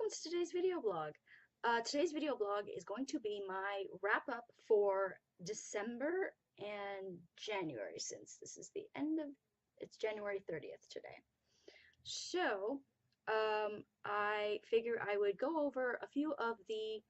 welcome to today's video blog. Today's video blog is going to be my wrap up for December and January, since this is the end of, it's January 30th today. So, I figure I would go over a few of the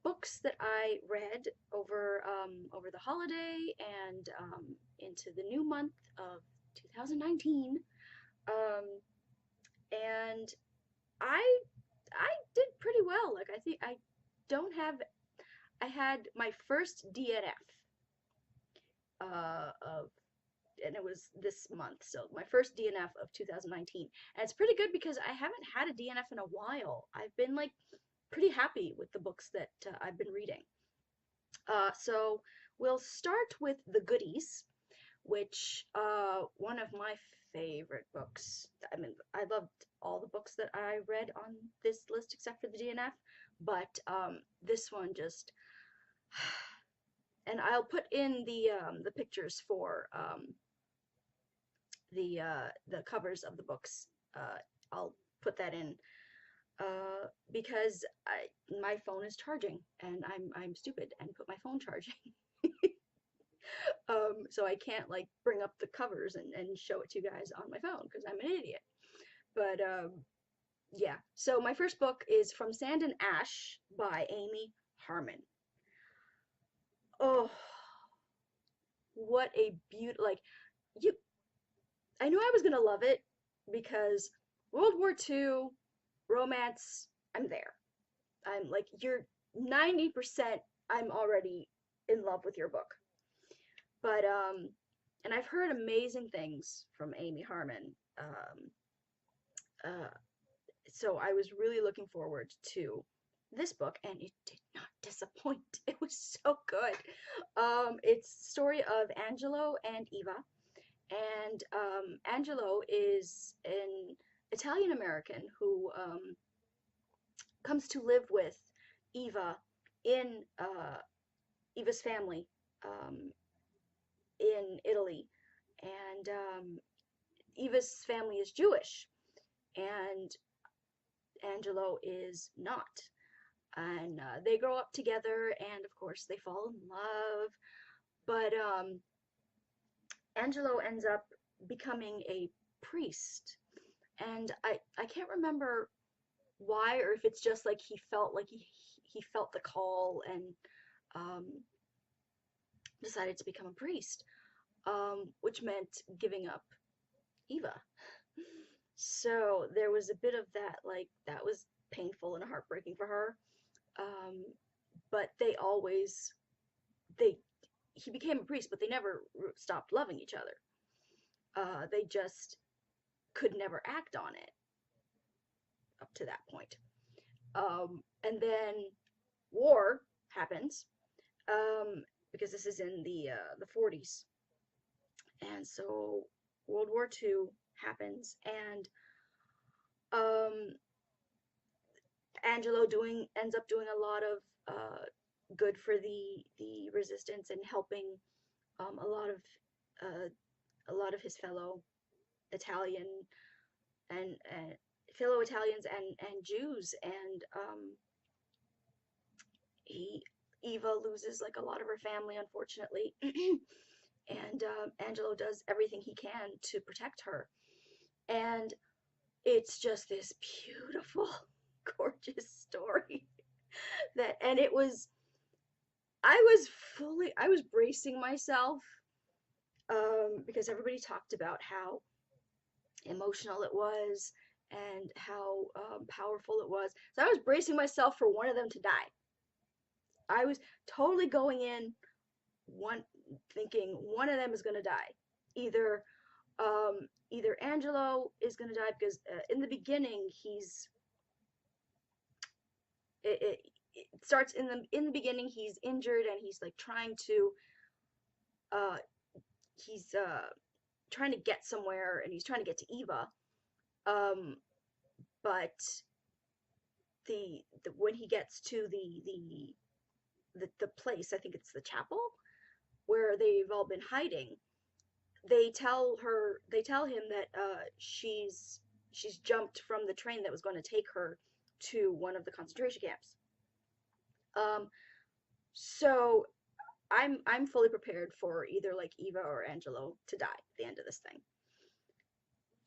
books that I read over the holiday and into the new month of 2019. And I did pretty well. Like, I think I don't have I had my first DNF of, and it was this month, so my first DNF of 2019. And it's pretty good because I haven't had a DNF in a while. I've been like pretty happy with the books that I've been reading. So we'll start with The Goodies, which one of my favorite books. I mean, I loved all the books that I read on this list except for the DNF, but this one just, and I'll put in the pictures for the covers of the books. I'll put that in because my phone is charging and I'm stupid and put my phone charging. So I can't like bring up the covers and show it to you guys on my phone because I'm an idiot. But yeah, so my first book is From Sand and Ash by Amy Harmon. Oh, what a like you I knew I was gonna love it because World War II romance, I'm there. I'm like, you're 90%, I'm already in love with your book. But and I've heard amazing things from Amy Harmon. Uh, so I was really looking forward to this book, and it did not disappoint. It was so good. It's the story of Angelo and Eva, and Angelo is an Italian American who comes to live with Eva in Eva's family in Italy, and Eva's family is Jewish, and Angelo is not. And they grow up together, and of course they fall in love. But Angelo ends up becoming a priest, and I can't remember why, or if it's just like he felt like he felt the call and um, decided to become a priest, which meant giving up Eva. So there was a bit of that, like, that was painful and heartbreaking for her. But he became a priest, but they never stopped loving each other. They just could never act on it up to that point. And then war happens, because this is in the 40s. And so World War II happens, and Angelo ends up doing a lot of good for the resistance and helping a lot of his fellow Italian and fellow Italians and Jews, and Eva loses like a lot of her family, unfortunately. And Angelo does everything he can to protect her, and it's just this beautiful, gorgeous story. And it was, I was bracing myself, because everybody talked about how emotional it was and how powerful it was. So I was bracing myself for one of them to die. I was totally going in thinking one of them is going to die. Either either Angelo is going to die because in the beginning it starts in the beginning he's injured, and he's like trying to he's trying to get somewhere, and he's trying to get to Eva, but when he gets to the place, I think it's the chapel where they've all been hiding, they tell him that she's jumped from the train that was going to take her to one of the concentration camps. Um, so I'm fully prepared for either like Eva or Angelo to die at the end of this thing.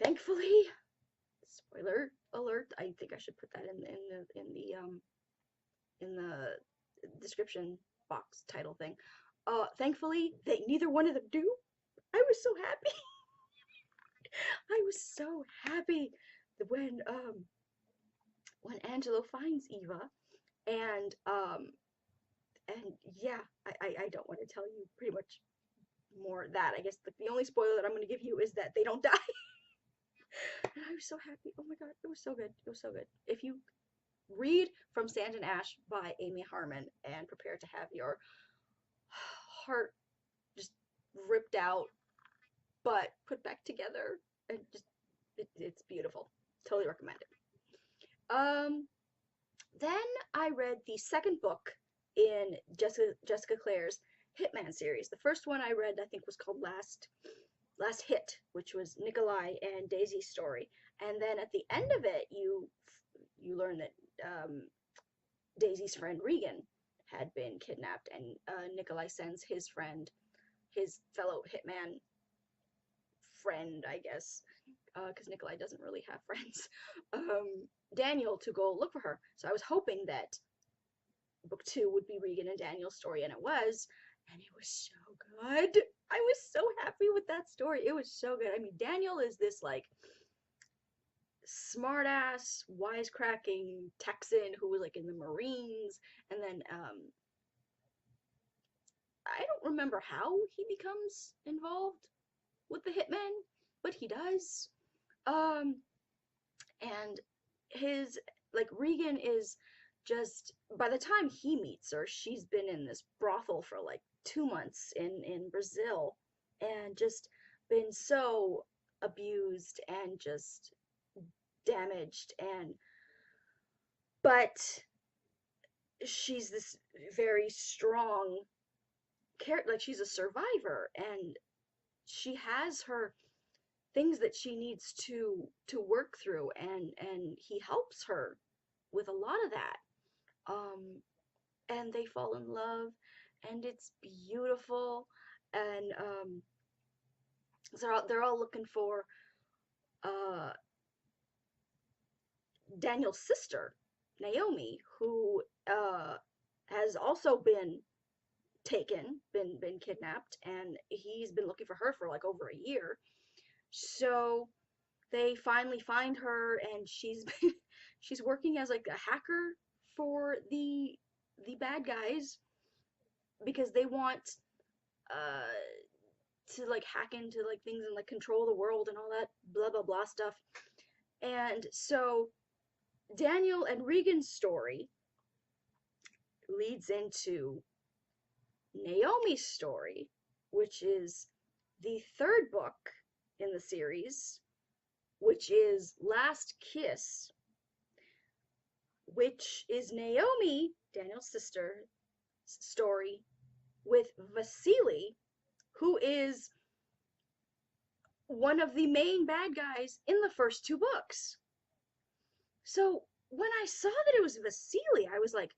Thankfully, spoiler alert. I think I should put that in the description box title thing. Thankfully, neither one of them do. I was so happy. I was so happy when Angelo finds Eva, and yeah, I don't want to tell you pretty much more of that. I guess the only spoiler that I'm going to give you is that they don't die. And I was so happy. Oh my god, it was so good. It was so good. If you read From Sand and Ash by Amy Harmon and prepare to have your heart just ripped out but put back together, and just it's beautiful. Totally recommend it. Then I read the second book in Jessica Clare's Hitman series. The first one I read, I think, was called Last Hit, which was Nikolai and Daisy's story. And then at the end of it, you learn that Daisy's friend Regan had been kidnapped, and Nikolai sends his fellow hitman friend, I guess, because Nikolai doesn't really have friends, Daniel, to go look for her. So I was hoping that book 2 would be Regan and Daniel's story, and it was so good. I was so happy with that story. It was so good. I mean, Daniel is this like smart-ass, wisecracking Texan who was like in the Marines, and then I don't remember how he becomes involved with the hitmen, but he does. And his like Regan is just, by the time he meets her, she's been in this brothel for like 2 months in Brazil, and just been so abused and just damaged, but she's this very strong character, like she's a survivor, and she has her things that she needs to work through, and he helps her with a lot of that. And they fall in love, and it's beautiful, and so they're all looking for Daniel's sister, Naomi, who has also been kidnapped, and he's been looking for her for like over a year. So they finally find her, and she's working as like a hacker for the bad guys, because they want to like hack into like things and like control the world and all that blah blah blah stuff. And so Daniel and Regan's story leads into Naomi's story, which is the third book in the series, which is Last Kiss, which is Naomi, Daniel's sister, story with Vasily, who is one of the main bad guys in the first 2 books. So when I saw that it was Vasily, I was like,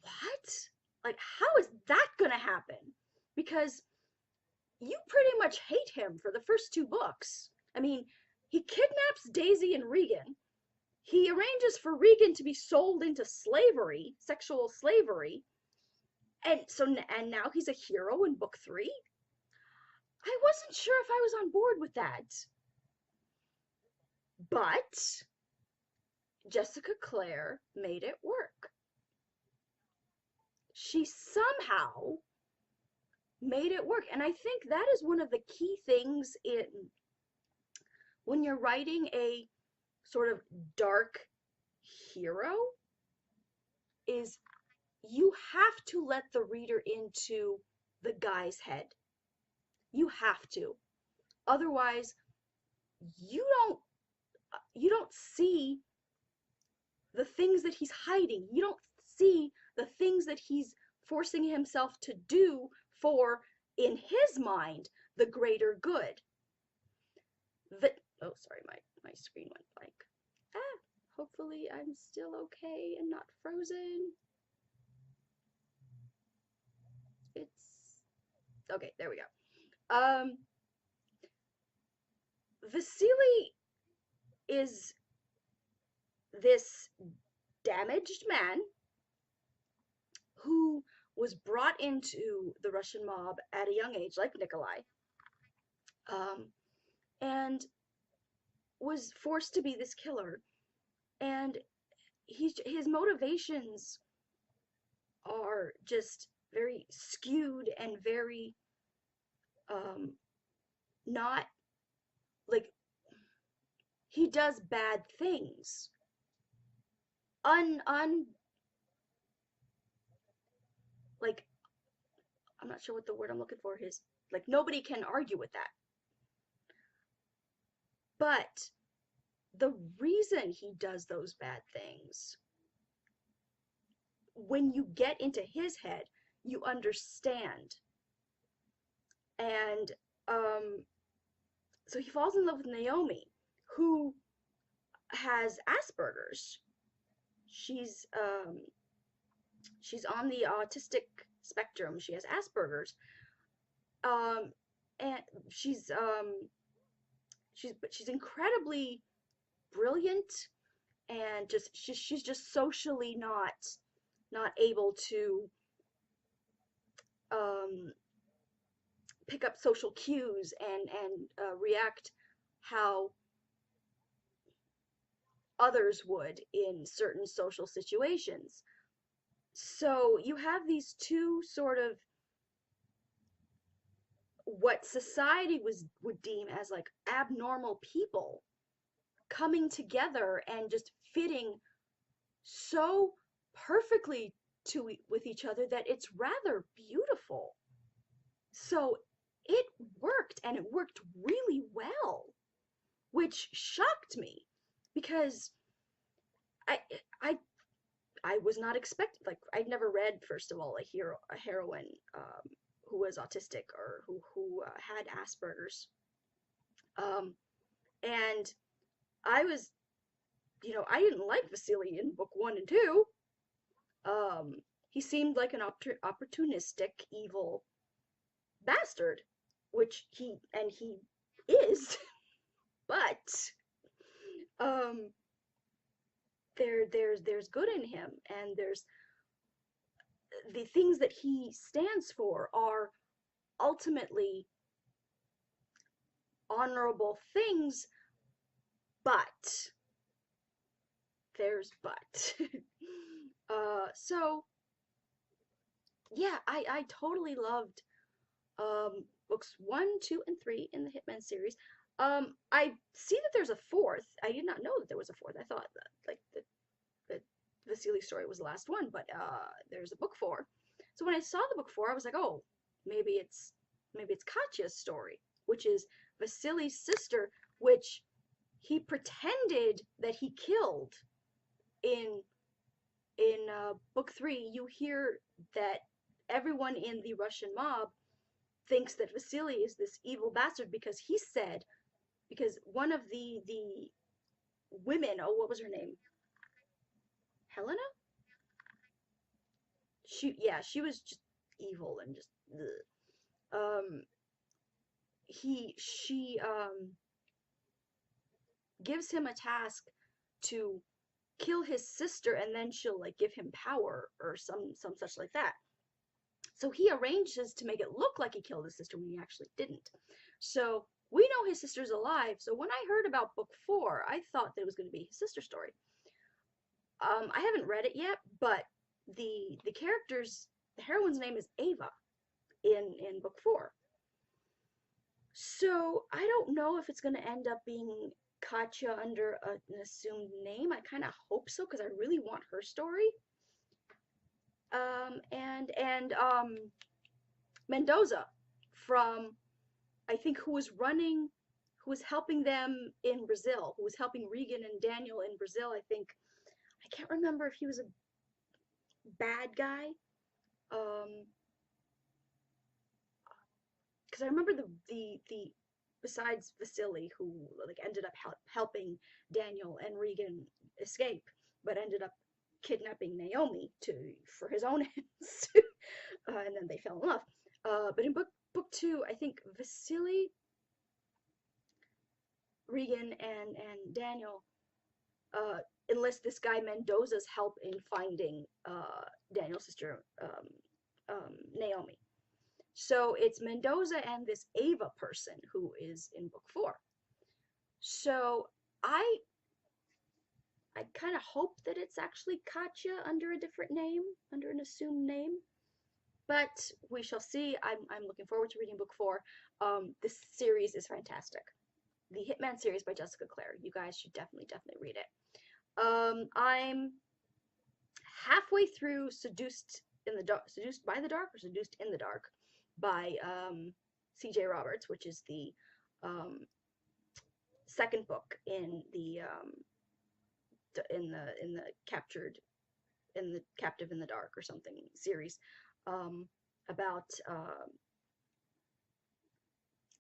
what? Like, how is that gonna happen? Because you pretty much hate him for the first 2 books. I mean, he kidnaps Daisy and Regan. He arranges for Regan to be sold into slavery, sexual slavery. And now he's a hero in book 3? I wasn't sure if I was on board with that. But Jessica Clare made it work. She somehow made it work. And I think that is one of the key things when you're writing a sort of dark hero, is you have to let the reader into the guy's head. You have to. Otherwise, you don't see the things that he's hiding. You don't see the things that he's forcing himself to do for, in his mind, the greater good. Oh, sorry, my screen went blank. Hopefully I'm still okay and not frozen. It's okay, there we go. Vasily is this damaged man who was brought into the Russian mob at a young age, like Nikolai, um, and was forced to be this killer. And his motivations are just very skewed and very um, not like he does bad things. Un like I'm not sure what the word I'm looking for is. Like nobody can argue with that. But the reason he does those bad things, when you get into his head, you understand. And so he falls in love with Naomi, who has Asperger's. She's she's on the autistic spectrum. She has Asperger's. Um, and she's incredibly brilliant and just she's just socially not able to um, pick up social cues and react how others would in certain social situations. So you have these two sort of what society would deem as like abnormal people coming together and just fitting so perfectly with each other that it's rather beautiful. So it worked, and it worked really well, which shocked me because I I I was not expecting, like I'd never read, first of all, a heroine who was autistic or who had Asperger's, um, and I was, I didn't like Vasily in book 1 and 2. Um, he seemed like an opportunistic, evil bastard, which he is, but um, there's good in him, and there's the things that he stands for are ultimately honorable things, but there's but. So yeah, I totally loved books 1, 2, and 3 in the Hitman series. I see that there's a fourth. I did not know that there was a fourth. I thought that like the Vasily story was the last one, but there's a book 4. So when I saw the book 4, I was like, oh, maybe it's Katya's story, which is Vasily's sister, which he pretended that he killed in book 3. You hear that everyone in the Russian mob thinks that Vasily is this evil bastard because one of the women, oh, what was her name? Helena? She was just evil and just ugh. She gives him a task to kill his sister, and then she'll like give him power or some such like that. So he arranges to make it look like he killed his sister when he actually didn't. So we know his sister's alive. So when I heard about book 4, I thought that it was going to be his sister's story. I haven't read it yet, but the heroine's name is Ava in book 4. So I don't know if it's going to end up being Katya under an assumed name. I kind of hope so because I really want her story. And Mendoza from, I think, who was helping them in Brazil, who was helping Regan and Daniel in Brazil. I think, I can't remember if he was a bad guy. Because I remember the besides Vasily, who like ended up helping Daniel and Regan escape, but ended up kidnapping Naomi to for his own ends, and then they fell in love. But in book two, I think Vasily, Regan, and Daniel uh, enlist this guy Mendoza's help in finding Daniel's sister Naomi. So it's Mendoza and this Ava person who is in book four. So I kind of hope that it's actually Katya under a different name, under an assumed name. But we shall see. I'm looking forward to reading book four. This series is fantastic. The Hitman series by Jessica Clare. You guys should definitely read it. I'm halfway through Seduced by the Dark, or Seduced in the Dark, by C.J. Roberts, which is the second book in the Captive in the Dark or something series, about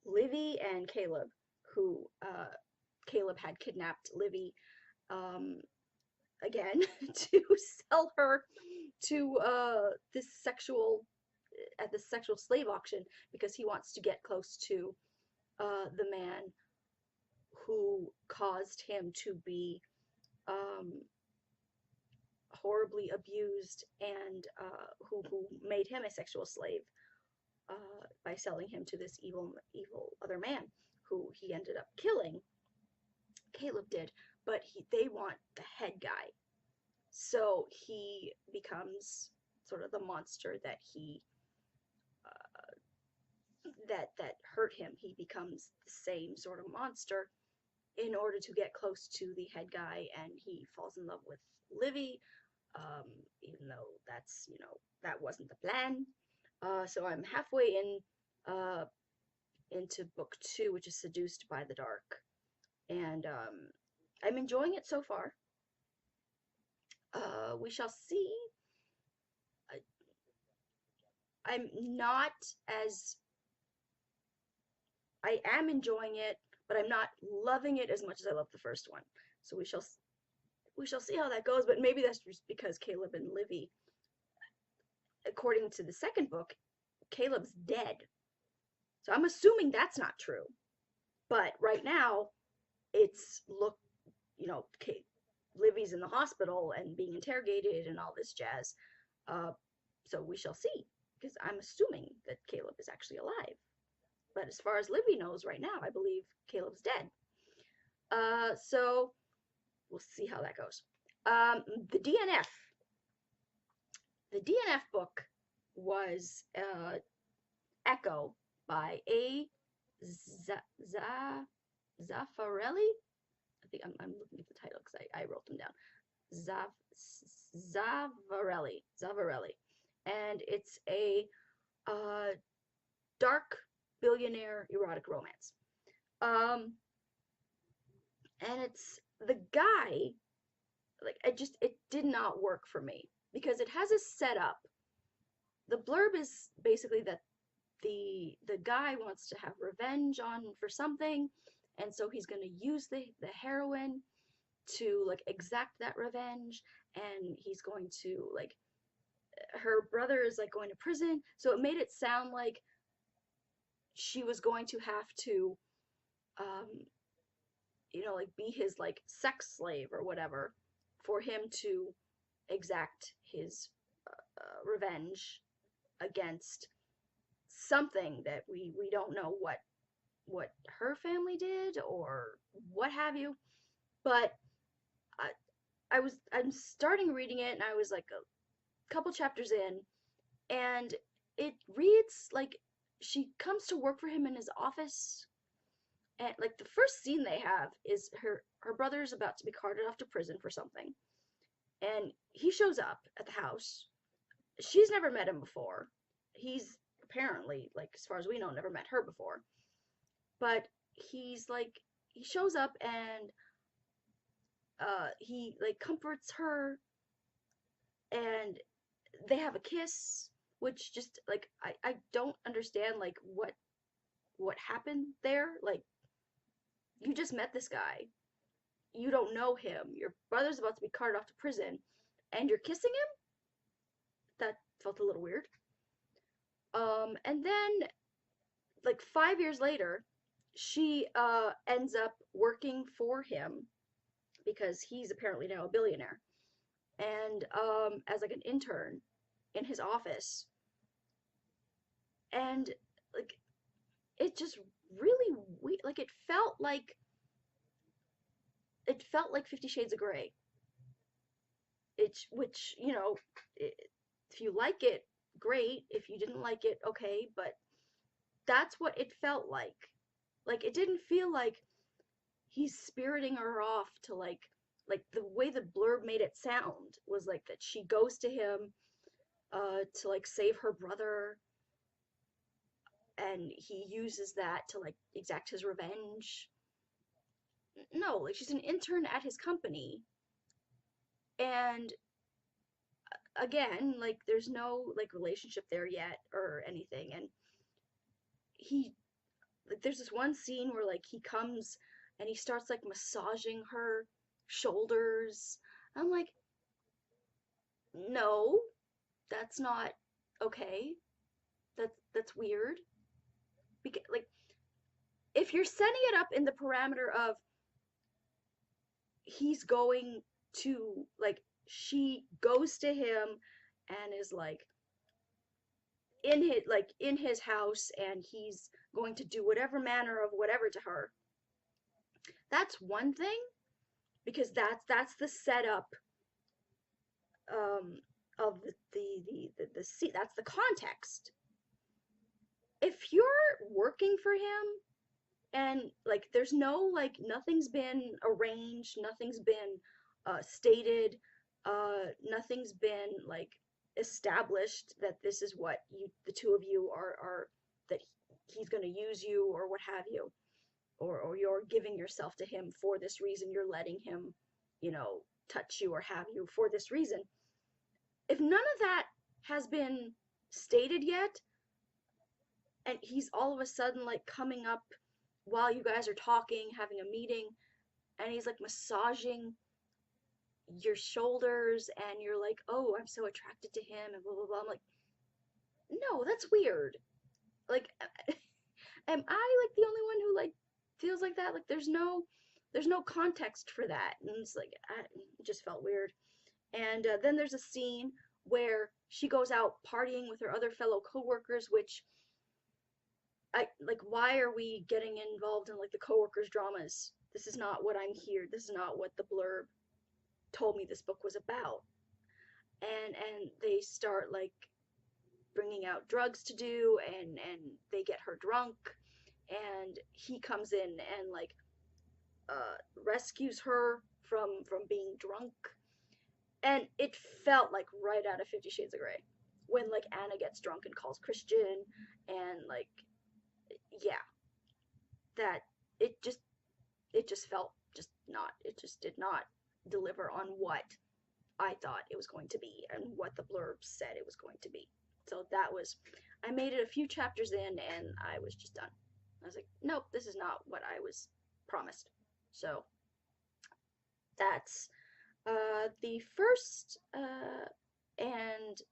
Livy and Caleb, who Caleb had kidnapped Livy again to sell her to this sexual slave auction, because he wants to get close to the man who caused him to be horribly abused, and who made him a sexual slave by selling him to this evil other man who he ended up killing. Caleb did, but they want the head guy, so he becomes sort of the monster that that hurt him. He becomes the same sort of monster in order to get close to the head guy, and he falls in love with Livy, even though that wasn't the plan. So I'm halfway into book two, which is Seduced by the Dark, and I'm enjoying it so far. We shall see. I'm not as I am enjoying it, but I'm not loving it as much as I loved the first one. So we shall see how that goes. But maybe that's just because Caleb and Livy, according to the second book, Caleb's dead. So I'm assuming that's not true. But right now, it's Livy's in the hospital and being interrogated and all this jazz. So we shall see, because I'm assuming that Caleb is actually alive. But as far as Livy knows right now, I believe Caleb's dead. So we'll see how that goes. The DNF. The DNF book was Echo by A. Zaffarelli. I think I'm looking at the title because I wrote them down. Zavarelli. And it's a dark billionaire erotic romance. And it's the guy, like, it did not work for me, because it has a setup. The blurb is basically that the guy wants to have revenge for something, and so he's going to use the heroine to like exact that revenge, and he's going to like, her brother is like going to prison, so it made it sound like she was going to have to like be his like sex slave or whatever, for him to exact his revenge against something that we don't know what her family did or what have you. But I'm starting reading it, and I was like a couple chapters in, and it reads like she comes to work for him in his office, and like the first scene they have is her brother's about to be carted off to prison for something, and he shows up at the house. She's never met him before. He's apparently, like, as far as we know, never met her before. But he shows up, and he like comforts her, and they have a kiss, which just like I don't understand like what happened there. Like, You just met this guy. You don't know him. Your brother's about to be carted off to prison, and you're kissing him? That felt a little weird. And then, like 5 years later, she ends up working for him because he's apparently now a billionaire, and as like an intern in his office, and like it just really weird. Like it felt like 50 Shades of Grey. Which, you know, if you like it, great. If you didn't like it, okay. But that's what it felt like. Like it didn't feel like he's spiriting her off to like the way the blurb made it sound was like that she goes to him to like save her brother, and he uses that to like exact his revenge. No, like she's an intern at his company, and again, like there's no like relationship there yet or anything, and he like there's this one scene where like he comes and he starts like massaging her shoulders. I'm like, no, that's not okay. That's weird. Because like if you're setting it up in the parameter of he's going to like she goes to him and is like in his house, and he's going to do whatever manner of whatever to her, that's one thing, because that's the setup of the that's the context. If you're working for him and like there's no like nothing's been arranged, nothing's been stated, nothing's been like established that this is what you the two of you are that he's going to use you or what have you, or you're giving yourself to him for this reason, you're letting him, you know, touch you or have you for this reason. If none of that has been stated yet, and he's all of a sudden like coming up while you guys are talking, having a meeting, and he's like massaging your shoulders, and you're like, oh, I'm so attracted to him, and blah blah blah. I'm like, no, that's weird. Like, am I like the only one who like feels like that? Like, there's no context for that, and it's like it just felt weird. And then there's a scene where she goes out partying with her other fellow coworkers, which I like. Why are we getting involved in like the coworkers dramas? This is not what I'm here. This is not what the blurb told me this book was about. And they start like bringing out drugs to do, and they get her drunk, and he comes in and like rescues her from being drunk, and it felt like right out of 50 Shades of Grey when like Anna gets drunk and calls Christian, and like yeah, that it just felt just not, it just did not deliver on what I thought it was going to be and what the blurb said it was going to be. So that was, I made it a few chapters in and I was just done. I was like, nope, this is not what I was promised. So that's the first and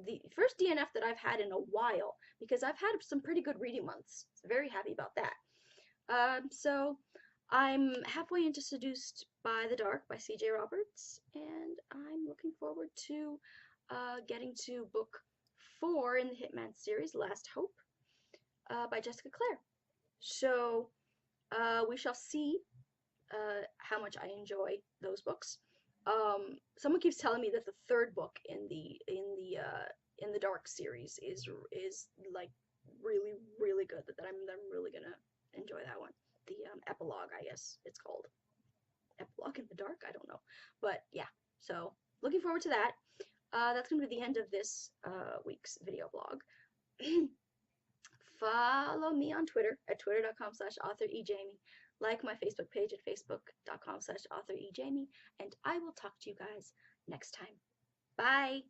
the first DNF that I've had in a while, because I've had some pretty good reading months. So very happy about that. So I'm halfway into Seduced by the Dark by C.J. Roberts, and I'm looking forward to getting to book 4 in the Hitman series, Last Hope, by Jessica Clare. So we shall see how much I enjoy those books. Someone keeps telling me that the third book in the Dark series is like really good. That I'm really gonna enjoy that one. The epilogue, I guess it's called. Epilogue in the Dark? I don't know. But yeah, so looking forward to that. That's going to be the end of this week's video blog. Follow me on Twitter at twitter.com/authorejamie. Like my Facebook page at facebook.com/authorejamie. And I will talk to you guys next time. Bye!